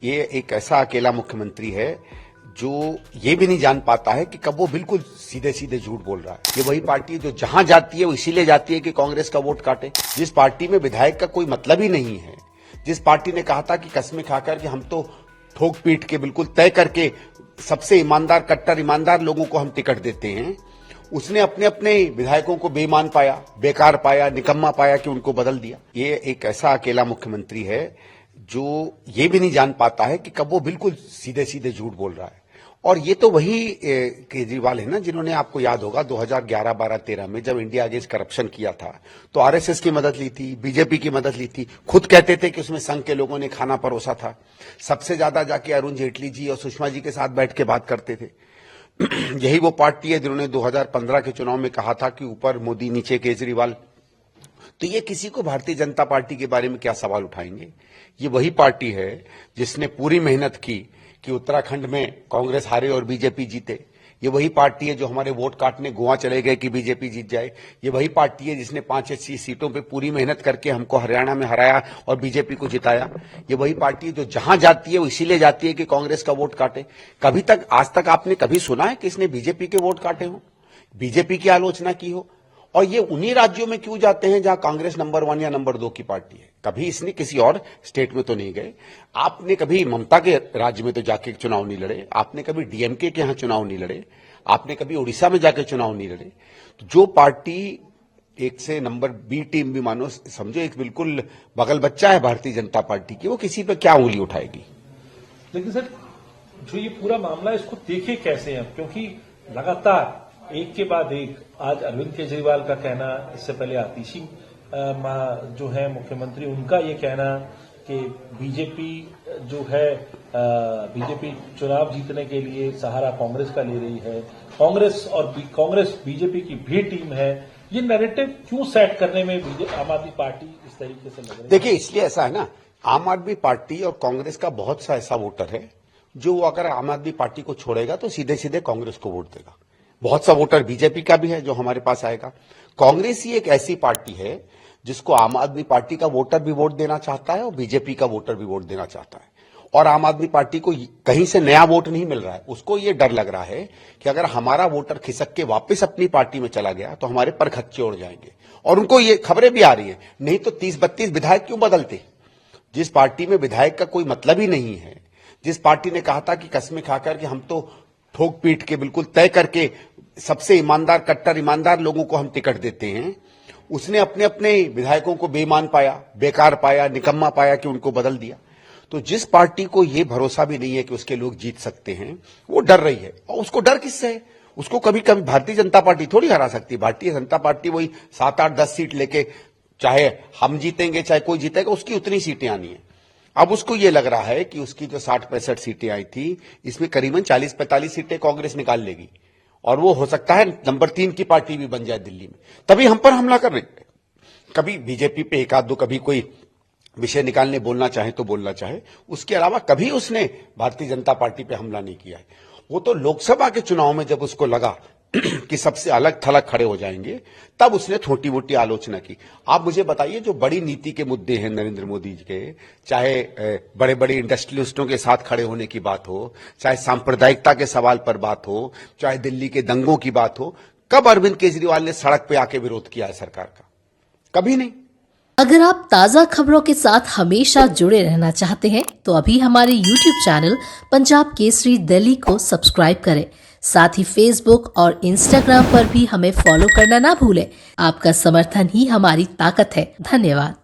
ये एक ऐसा अकेला मुख्यमंत्री है जो ये भी नहीं जान पाता है कि कब वो बिल्कुल सीधे सीधे झूठ बोल रहा है। ये वही पार्टी है जो जहां जाती है वो इसीलिए जाती है कि कांग्रेस का वोट काटे। जिस पार्टी में विधायक का कोई मतलब ही नहीं है, जिस पार्टी ने कहा था कि कस्में खाकर कि हम तो ठोक पीट के बिल्कुल तय करके सबसे ईमानदार, कट्टर ईमानदार लोगों को हम टिकट देते हैं, उसने अपने अपने विधायकों को बेईमान पाया, बेकार पाया, निकम्मा पाया कि उनको बदल दिया। ये एक ऐसा अकेला मुख्यमंत्री है जो ये भी नहीं जान पाता है कि कब वो बिल्कुल सीधे सीधे झूठ बोल रहा है। और ये तो वही केजरीवाल है ना, जिन्होंने, आपको याद होगा 2011, 12, 13 में जब इंडिया अगेंस्ट करप्शन किया था तो आरएसएस की मदद ली थी, बीजेपी की मदद ली थी। खुद कहते थे कि उसमें संघ के लोगों ने खाना परोसा था। सबसे ज्यादा जाके अरुण जेटली जी और सुषमा जी के साथ बैठ के बात करते थे। यही वो पार्टी है जिन्होंने 2015 के चुनाव में कहा था कि ऊपर मोदी नीचे केजरीवाल। तो ये किसी को भारतीय जनता पार्टी के बारे में क्या सवाल उठाएंगे। ये वही पार्टी है जिसने पूरी मेहनत की कि उत्तराखंड में कांग्रेस हारे और बीजेपी जीते। ये वही पार्टी है जो हमारे वोट काटने गोवा चले गए कि बीजेपी जीत जाए। ये वही पार्टी है जिसने 5 सीटों पे पूरी मेहनत करके हमको हरियाणा में हराया और बीजेपी को जिताया। ये वही पार्टी है जो जहां जाती है वो इसीलिए जाती है कि कांग्रेस का वोट काटे। कभी तक, आज तक आपने कभी सुना है कि इसने बीजेपी के वोट काटे हो, बीजेपी की आलोचना की हो? और ये उन्हीं राज्यों में क्यों जाते हैं जहां कांग्रेस नंबर 1 या नंबर 2 की पार्टी है? कभी इसने किसी और स्टेट में तो नहीं गए। आपने कभी ममता के राज्य में तो जाके चुनाव नहीं लड़े, आपने कभी डीएमके के यहां चुनाव नहीं लड़े, आपने कभी उड़ीसा में जाके चुनाव नहीं लड़े। तो जो पार्टी एक से नंबर बी टीम भी मानो, समझो एक बिल्कुल बगल बच्चा है भारतीय जनता पार्टी की, वो किसी पे क्या उंगली उठाएगी। लेकिन सर, जो ये पूरा मामला है इसको देखे कैसे हैं, क्योंकि लगातार एक के बाद एक, आज अरविंद केजरीवाल का कहना, इससे पहले आतिशी जो है मुख्यमंत्री, उनका ये कहना कि बीजेपी जो है बीजेपी चुनाव जीतने के लिए सहारा कांग्रेस का ले रही है, कांग्रेस बीजेपी की भी टीम है। ये नैरेटिव क्यों सेट करने में आम आदमी पार्टी इस तरीके से लग रही है? देखिए, इसलिए ऐसा है ना, आम आदमी पार्टी और कांग्रेस का बहुत सा ऐसा वोटर है जो अगर आम आदमी पार्टी को छोड़ेगा तो सीधे सीधे कांग्रेस को वोट देगा। बहुत सा वोटर बीजेपी का भी है जो हमारे पास आएगा। कांग्रेस ही एक ऐसी पार्टी है जिसको आम आदमी पार्टी का वोटर भी वोट देना चाहता है और बीजेपी का वोटर भी वोट देना चाहता है। और आम आदमी पार्टी को कहीं से नया वोट नहीं मिल रहा है। उसको ये डर लग रहा है कि अगर हमारा वोटर खिसक के वापस अपनी पार्टी में चला गया तो हमारे पर खच्चे उड़ जाएंगे। और उनको ये खबरें भी आ रही है, नहीं तो 30-32 विधायक क्यों बदलते। जिस पार्टी में विधायक का कोई मतलब ही नहीं है, जिस पार्टी ने कहा था कि कस्में खाकर कि हम तो ठोक पीट के बिल्कुल तय करके सबसे ईमानदार, कट्टर ईमानदार लोगों को हम टिकट देते हैं, उसने अपने अपने विधायकों को बेईमान पाया, बेकार पाया, निकम्मा पाया कि उनको बदल दिया। तो जिस पार्टी को यह भरोसा भी नहीं है कि उसके लोग जीत सकते हैं, वो डर रही है। और उसको डर किससे है? उसको कभी कभी भारतीय जनता पार्टी थोड़ी हरा सकती है। भारतीय जनता पार्टी वही 7, 8, 10 सीट लेके, चाहे हम जीतेंगे चाहे कोई जीतेगा, उसकी उतनी सीटें आनी है। अब उसको ये लग रहा है कि उसकी जो 60-65 सीटें आई थी, इसमें करीबन 40-45 सीटें कांग्रेस निकाल लेगी और वो हो सकता है नंबर 3 की पार्टी भी बन जाए दिल्ली में। तभी हम पर हमला कर रही है। कभी बीजेपी पे एक आध दो, कभी कोई विषय निकालने बोलना चाहे तो बोलना चाहे, उसके अलावा कभी उसने भारतीय जनता पार्टी पे हमला नहीं किया है। वो तो लोकसभा के चुनाव में जब उसको लगा कि सबसे अलग थलग खड़े हो जाएंगे, तब उसने छोटी मोटी आलोचना की। आप मुझे बताइए, जो बड़ी नीति के मुद्दे हैं नरेंद्र मोदी जी के, चाहे बड़े बड़े इंडस्ट्रियलिस्टों के साथ खड़े होने की बात हो, चाहे सांप्रदायिकता के सवाल पर बात हो, चाहे दिल्ली के दंगों की बात हो, कब अरविंद केजरीवाल ने सड़क पे आके विरोध किया है सरकार का? कभी नहीं। अगर आप ताज़ा खबरों के साथ हमेशा जुड़े रहना चाहते हैं तो अभी हमारे YouTube चैनल पंजाब केसरी दिल्ली को सब्सक्राइब करें। साथ ही Facebook और Instagram पर भी हमें फॉलो करना ना भूलें। आपका समर्थन ही हमारी ताकत है। धन्यवाद।